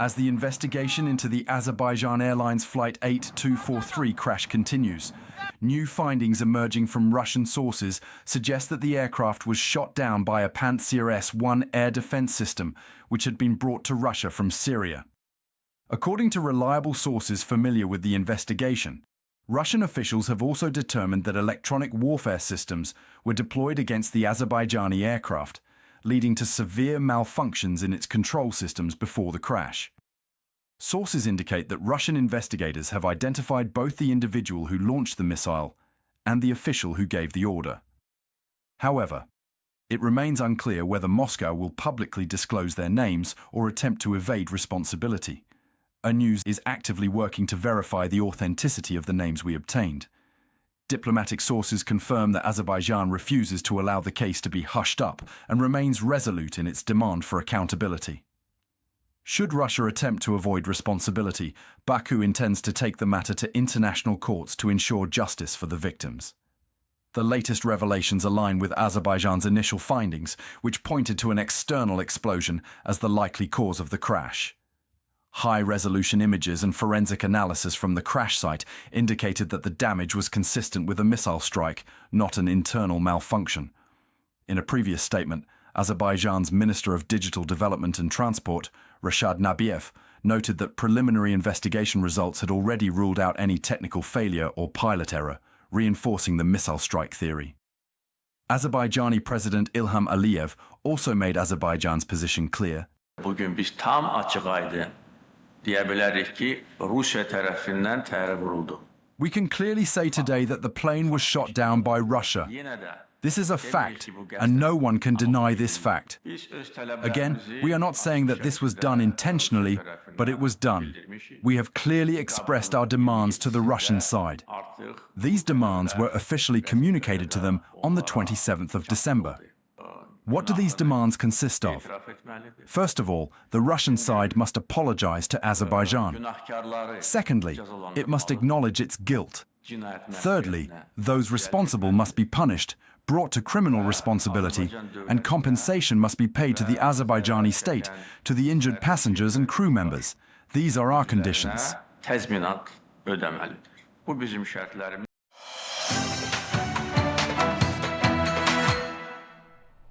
as the investigation into the Azerbaijan Airlines Flight 8243 crash continues. New findings emerging from Russian sources suggest that the aircraft was shot down by a Pantsir S-1 air defense system, which had been brought to Russia from Syria. According to reliable sources familiar with the investigation, Russian officials have also determined that electronic warfare systems were deployed against the Azerbaijani aircraft, leading to severe malfunctions in its control systems before the crash. Sources indicate that Russian investigators have identified both the individual who launched the missile and the official who gave the order. However, it remains unclear whether Moscow will publicly disclose their names or attempt to evade responsibility. AnewZ is actively working to verify the authenticity of the names we obtained. Diplomatic sources confirm that Azerbaijan refuses to allow the case to be hushed up and remains resolute in its demand for accountability. Should Russia attempt to avoid responsibility, Baku intends to take the matter to international courts to ensure justice for the victims. The latest revelations align with Azerbaijan's initial findings, which pointed to an external explosion as the likely cause of the crash. High-resolution images and forensic analysis from the crash site indicated that the damage was consistent with a missile strike, not an internal malfunction. In a previous statement, Azerbaijan's Minister of Digital Development and Transport, Rashad Nabiev, noted that preliminary investigation results had already ruled out any technical failure or pilot error, reinforcing the missile strike theory. Azerbaijani President İlham Aliyev also made Azerbaijan's position clear. Bugün biz tam açık aydın diyebiliriz ki Rusya tarafından terör vuruldu. We can clearly say today that the plane was shot down by Russia. This is a fact, and no one can deny this fact. Again, we are not saying that this was done intentionally, but it was done. We have clearly expressed our demands to the Russian side. These demands were officially communicated to them on the 27th of December. What do these demands consist of? First of all, the Russian side must apologize to Azerbaijan. Secondly, it must acknowledge its guilt. Thirdly, those responsible must be punished, brought to criminal responsibility, and compensation must be paid to the Azerbaijani state, to the injured passengers and crew members. These are our conditions.